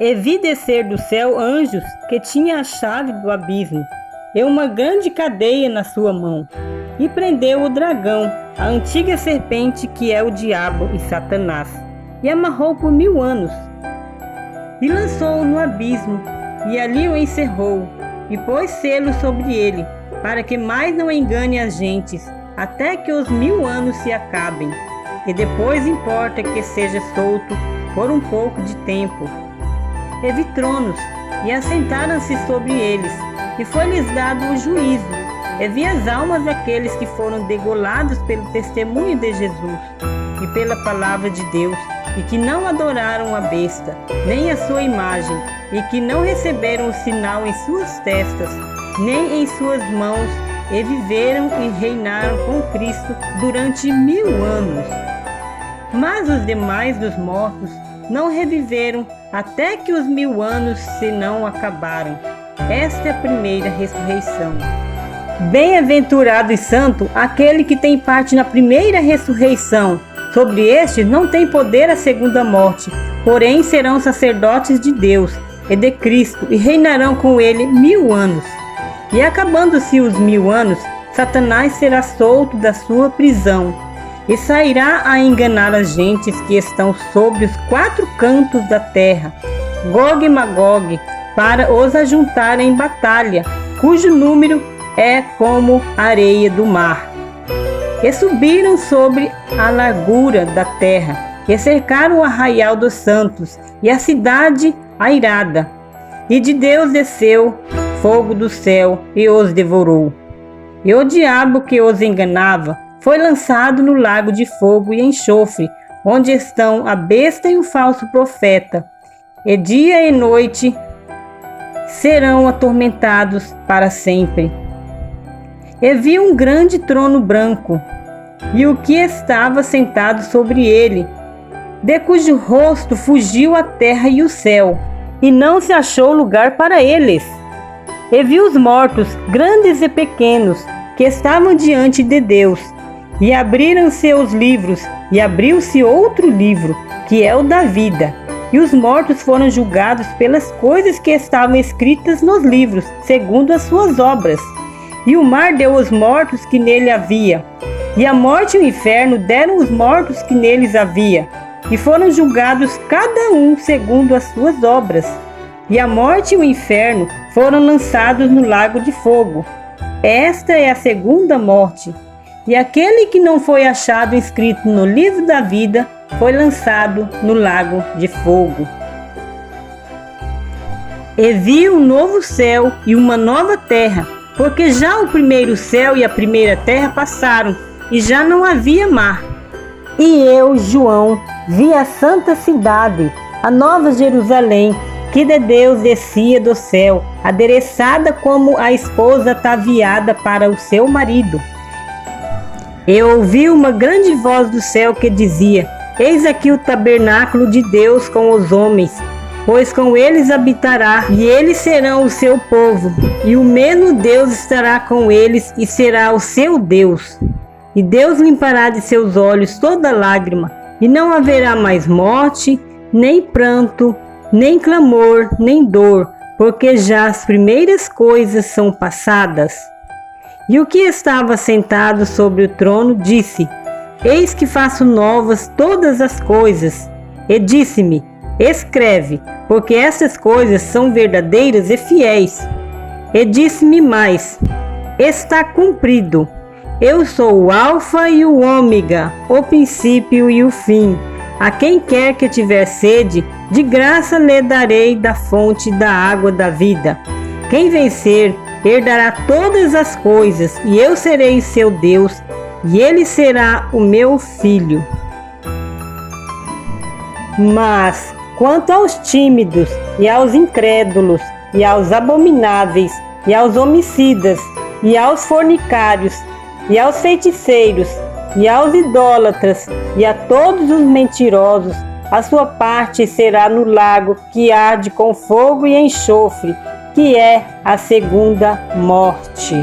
E vi descer do céu anjos que tinham a chave do abismo e uma grande cadeia na sua mão, e prendeu o dragão, a antiga serpente que é o diabo e Satanás, e amarrou por 1000 anos, e lançou-o no abismo, e ali o encerrou, e pôs selo sobre ele, para que mais não engane as gentes, até que os 1000 anos se acabem, e depois importa que seja solto por um pouco de tempo. E vi tronos, e assentaram-se sobre eles, e foi-lhes dado o juízo, e vi as almas daqueles que foram degolados pelo testemunho de Jesus, e pela palavra de Deus, e que não adoraram a besta, nem a sua imagem, e que não receberam o sinal em suas testas, nem em suas mãos, e viveram e reinaram com Cristo durante 1000 anos. Mas os demais dos mortos não reviveram, até que os 1000 anos se não acabaram. Esta é a primeira ressurreição. Bem-aventurado e santo aquele que tem parte na primeira ressurreição. Sobre estes não tem poder a segunda morte, porém serão sacerdotes de Deus e de Cristo, e reinarão com ele 1000 anos. E acabando-se os 1000 anos, Satanás será solto da sua prisão, e sairá a enganar as gentes que estão sobre os 4 cantos da terra, Gog e Magog, para os ajuntar em batalha, cujo número é como a areia do mar. E subiram sobre a largura da terra, e cercaram o arraial dos santos, e a cidade airada. E de Deus desceu fogo do céu, e os devorou. E o diabo que os enganava foi lançado no lago de fogo e enxofre, onde estão a besta e o falso profeta, e dia e noite serão atormentados para sempre. E vi um grande trono branco, e o que estava sentado sobre ele, de cujo rosto fugiu a terra e o céu, e não se achou lugar para eles. E vi os mortos, grandes e pequenos, que estavam diante de Deus, e abriram-se os livros, e abriu-se outro livro, que é o da vida. E os mortos foram julgados pelas coisas que estavam escritas nos livros, segundo as suas obras. E o mar deu os mortos que nele havia, e a morte e o inferno deram os mortos que neles havia, e foram julgados cada um segundo as suas obras. E a morte e o inferno foram lançados no lago de fogo. Esta é a segunda morte. E aquele que não foi achado inscrito no livro da vida foi lançado no lago de fogo. E vi um novo céu e uma nova terra, porque já o primeiro céu e a primeira terra passaram, e já não havia mar. E eu, João, vi a santa cidade, a nova Jerusalém, que de Deus descia do céu, adereçada como a esposa ataviada para o seu marido. Eu ouvi uma grande voz do céu que dizia: Eis aqui o tabernáculo de Deus com os homens, pois com eles habitará, e eles serão o seu povo, e o mesmo Deus estará com eles e será o seu Deus. E Deus limpará de seus olhos toda lágrima, e não haverá mais morte, nem pranto, nem clamor, nem dor, porque já as primeiras coisas são passadas. E o que estava sentado sobre o trono disse: Eis que faço novas todas as coisas. E disse-me: Escreve, porque essas coisas são verdadeiras e fiéis. E disse-me mais: Está cumprido. Eu sou o Alfa e o Ômega, o princípio e o fim. A quem quer que tiver sede, de graça lhe darei da fonte da água da vida. Quem vencer, herdará todas as coisas, e eu serei seu Deus, e ele será o meu filho. Mas, quanto aos tímidos, e aos incrédulos, e aos abomináveis, e aos homicidas, e aos fornicários, e aos feiticeiros, e aos idólatras, e a todos os mentirosos, a sua parte será no lago que arde com fogo e enxofre, que é a segunda morte.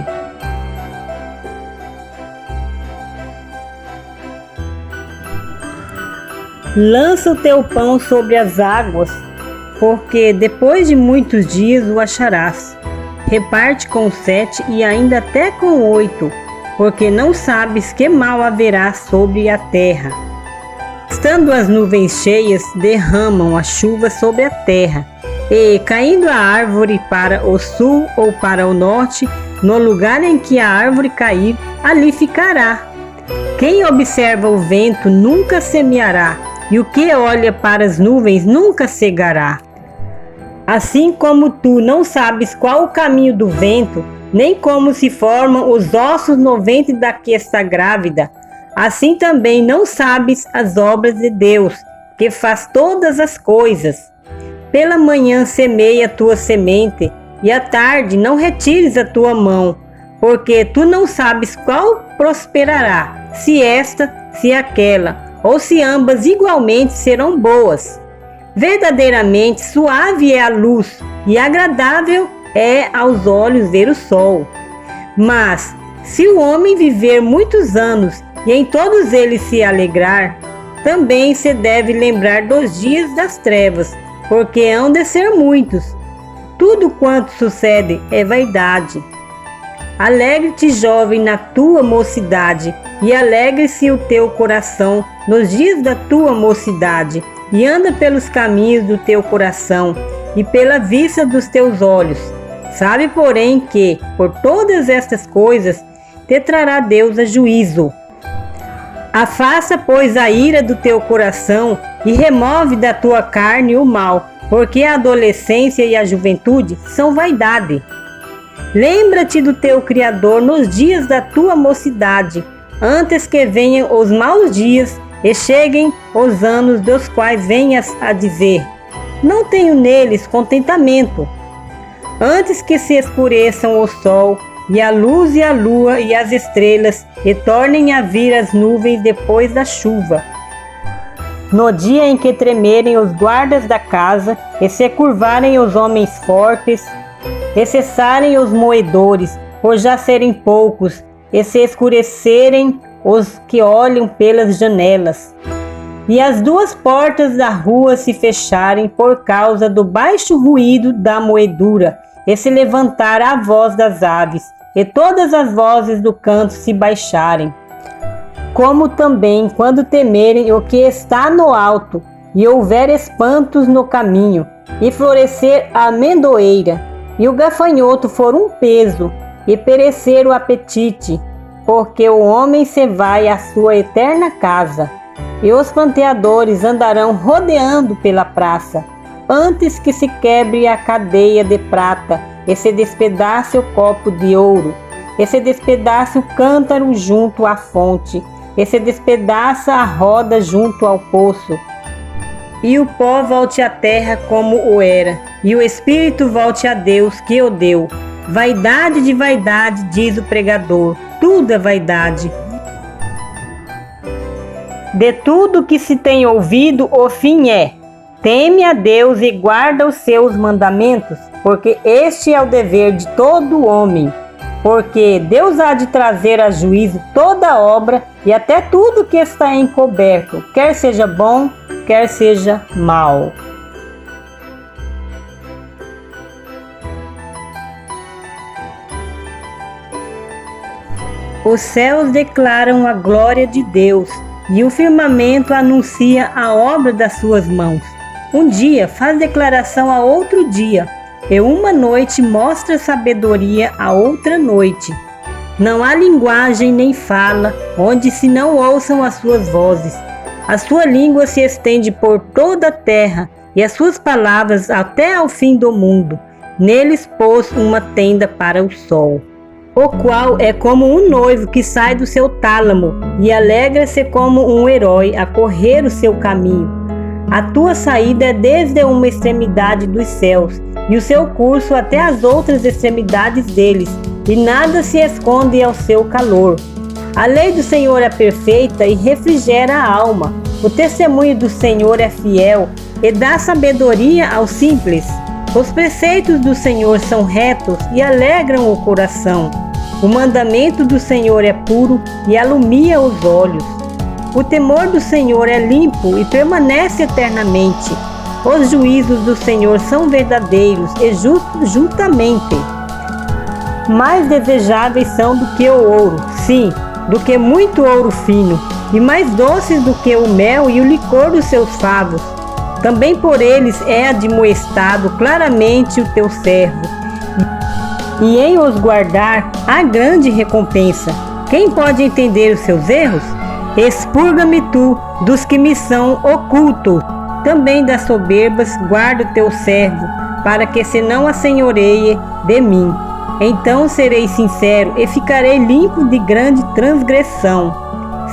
Lança o teu pão sobre as águas, porque depois de muitos dias o acharás. Reparte com os 7 e ainda até com 8, porque não sabes que mal haverá sobre a terra. Estando as nuvens cheias, derramam a chuva sobre a terra, e caindo a árvore para o sul ou para o norte, no lugar em que a árvore cair, ali ficará. Quem observa o vento nunca semeará, e o que olha para as nuvens nunca cegará. Assim como tu não sabes qual o caminho do vento, nem como se formam os ossos no ventre da que está grávida, assim também não sabes as obras de Deus, que faz todas as coisas. Pela manhã semeia a tua semente, e à tarde não retires a tua mão, porque tu não sabes qual prosperará, se esta, se aquela, ou se ambas igualmente serão boas. Verdadeiramente suave é a luz, e agradável é aos olhos ver o sol. Mas, se o homem viver muitos anos, e em todos eles se alegrar, também se deve lembrar dos dias das trevas, porque hão de ser muitos. Tudo quanto sucede é vaidade. Alegre-te, jovem, na tua mocidade, e alegre-se o teu coração nos dias da tua mocidade, e anda pelos caminhos do teu coração, e pela vista dos teus olhos. Sabe, porém, que, por todas estas coisas, te trará Deus a juízo. Afasta, pois, a ira do teu coração, e remove da tua carne o mal, porque a adolescência e a juventude são vaidade. Lembra-te do teu Criador nos dias da tua mocidade, antes que venham os maus dias e cheguem os anos dos quais venhas a dizer: não tenho neles contentamento. Antes que se escureçam o sol, e a luz e a lua e as estrelas, e tornem a vir as nuvens depois da chuva. No dia em que tremerem os guardas da casa, e se curvarem os homens fortes, e cessarem os moedores, por já serem poucos, e se escurecerem os que olham pelas janelas, e as duas portas da rua se fecharem por causa do baixo ruído da moedura, e se levantar a voz das aves, e todas as vozes do canto se baixarem. Como também quando temerem o que está no alto, e houver espantos no caminho, e florescer a amendoeira, e o gafanhoto for um peso, e perecer o apetite, porque o homem se vai à sua eterna casa, e os planteadores andarão rodeando pela praça, antes que se quebre a cadeia de prata, e se despedace o copo de ouro, e se despedace o cântaro junto à fonte, e se despedaça a roda junto ao poço, e o pó volte à terra como o era, e o espírito volte a Deus que o deu. Vaidade de vaidade, diz o pregador, tudo é vaidade. De tudo que se tem ouvido, o fim é: teme a Deus e guarda os seus mandamentos, porque este é o dever de todo homem. Porque Deus há de trazer a juízo toda obra e até tudo que está encoberto, quer seja bom, quer seja mal. Os céus declaram a glória de Deus, e o firmamento anuncia a obra das suas mãos. Um dia faz declaração a outro dia, e uma noite mostra sabedoria a outra noite. Não há linguagem nem fala, onde se não ouçam as suas vozes. A sua língua se estende por toda a terra, e as suas palavras até ao fim do mundo. Neles pôs uma tenda para o sol, o qual é como um noivo que sai do seu tálamo, e alegra-se como um herói a correr o seu caminho. A tua saída é desde uma extremidade dos céus, e o seu curso até as outras extremidades deles, e nada se esconde ao seu calor. A lei do Senhor é perfeita e refrigera a alma. O testemunho do Senhor é fiel e dá sabedoria aos simples. Os preceitos do Senhor são retos e alegram o coração. O mandamento do Senhor é puro e alumia os olhos. O temor do Senhor é limpo e permanece eternamente. Os juízos do Senhor são verdadeiros e justamente. Mais desejáveis são do que o ouro, sim, do que muito ouro fino, e mais doces do que o mel e o licor dos seus favos. Também por eles é admoestado claramente o teu servo, e em os guardar há grande recompensa. Quem pode entender os seus erros? Expurga-me tu dos que me são ocultos. Também das soberbas guarda o teu servo, para que se não assenhoreie de mim. Então serei sincero e ficarei limpo de grande transgressão.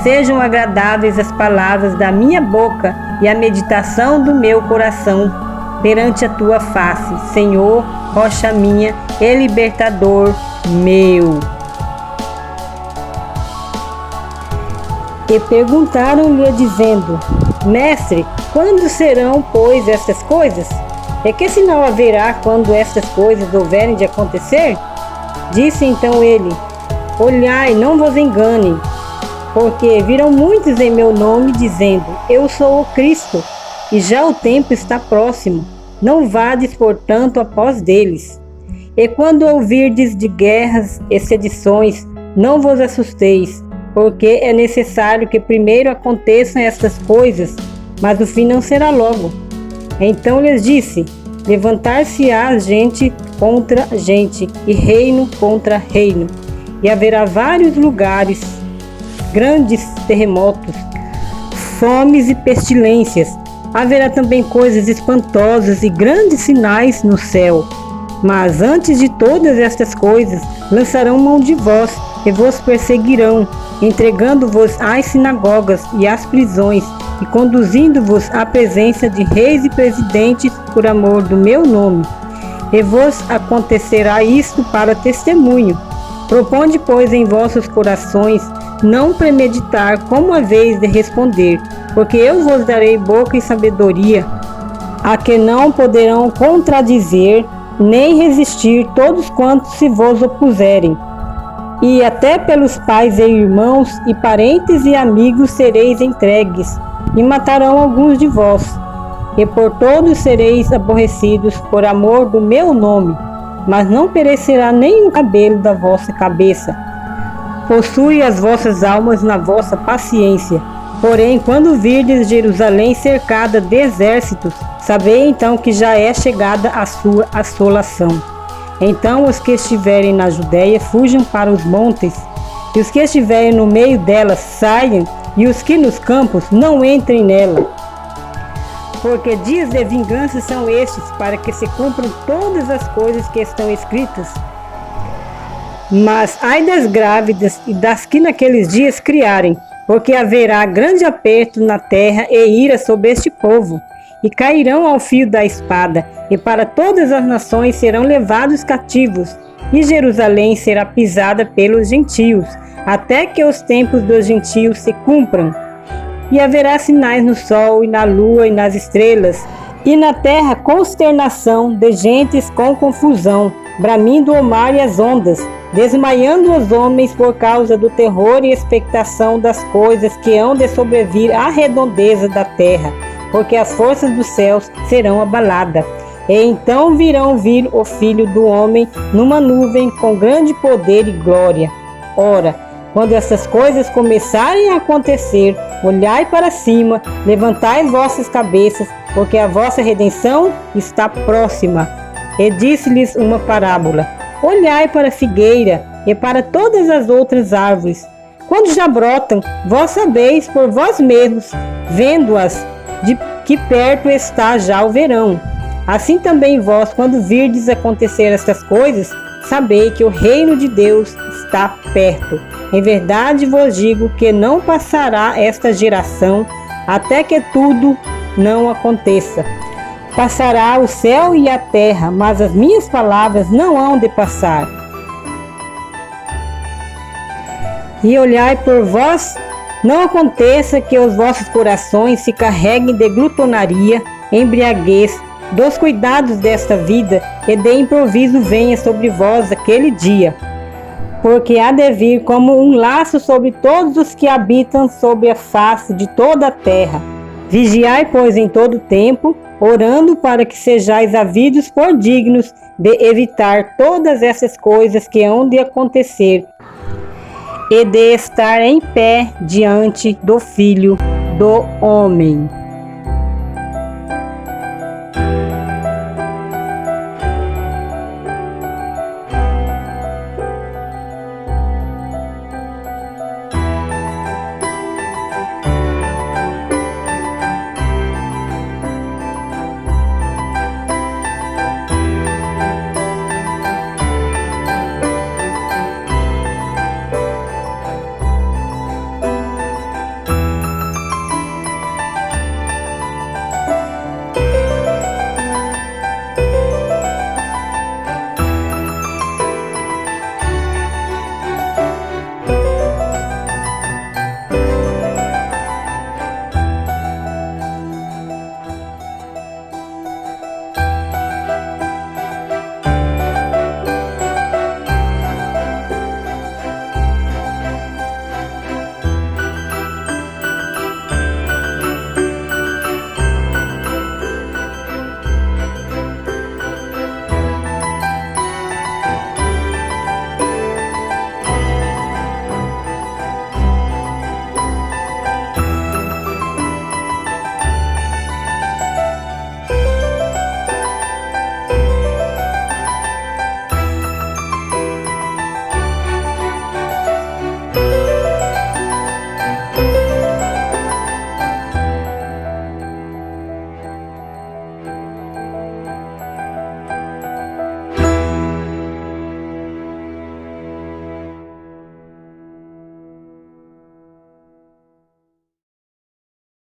Sejam agradáveis as palavras da minha boca e a meditação do meu coração perante a tua face, Senhor, rocha minha e libertador meu. E perguntaram-lhe dizendo: Mestre, quando serão, pois, estas coisas? E que sinal haverá quando estas coisas houverem de acontecer? Disse então ele: Olhai, não vos enganem, porque virão muitos em meu nome, dizendo: Eu sou o Cristo, e já o tempo está próximo. Não vades, portanto, após deles. E quando ouvirdes de guerras e sedições, não vos assusteis, porque é necessário que primeiro aconteçam estas coisas, mas o fim não será logo. Então lhes disse: Levantar-se-á gente contra gente, e reino contra reino, e haverá vários lugares, grandes terremotos, fomes e pestilências. Haverá também coisas espantosas e grandes sinais no céu. Mas antes de todas estas coisas, lançarão mão de vós e vos perseguirão, entregando-vos às sinagogas e às prisões, e conduzindo-vos à presença de reis e presidentes por amor do meu nome. E vos acontecerá isto para testemunho. Proponde, pois, em vossos corações não premeditar como haveis de responder, porque eu vos darei boca e sabedoria, a que não poderão contradizer nem resistir todos quantos se vos opuserem. E até pelos pais e irmãos e parentes e amigos sereis entregues, e matarão alguns de vós, e por todos sereis aborrecidos por amor do meu nome, mas não perecerá nem um cabelo da vossa cabeça. Possui as vossas almas na vossa paciência. Porém, quando virdes Jerusalém cercada de exércitos, sabei então que já é chegada a sua assolação. Então os que estiverem na Judéia fujam para os montes, e os que estiverem no meio delas saiam, e os que nos campos não entrem nela. Porque dias de vingança são estes, para que se cumpram todas as coisas que estão escritas. Mas ai das grávidas e das que naqueles dias criarem, porque haverá grande aperto na terra e ira sobre este povo, e cairão ao fio da espada, e para todas as nações serão levados cativos, e Jerusalém será pisada pelos gentios, até que os tempos dos gentios se cumpram. E haverá sinais no sol, e na lua, e nas estrelas, e na terra consternação de gentes com confusão, bramindo o mar e as ondas, desmaiando os homens por causa do terror e expectação das coisas que hão de sobrevir à redondeza da terra, porque as forças dos céus serão abaladas. E então vir o Filho do Homem numa nuvem com grande poder e glória. Ora, quando essas coisas começarem a acontecer, olhai para cima, levantai vossas cabeças, porque a vossa redenção está próxima. E disse-lhes uma parábola: Olhai para a figueira e para todas as outras árvores. Quando já brotam, vós sabeis por vós mesmos, vendo-as, de que perto está já o verão. Assim também vós, quando virdes acontecer estas coisas, sabei que o reino de Deus está perto. Em verdade vos digo que não passará esta geração até que tudo não aconteça. Passará o céu e a terra, mas as minhas palavras não hão de passar. E olhai por vós, não aconteça que os vossos corações se carreguem de glutonaria, embriaguez, dos cuidados desta vida, e de improviso venha sobre vós aquele dia. Porque há de vir como um laço sobre todos os que habitam sobre a face de toda a terra. Vigiai, pois, em todo tempo, orando para que sejais havidos por dignos de evitar todas essas coisas que hão de acontecer e de estar em pé diante do Filho do Homem.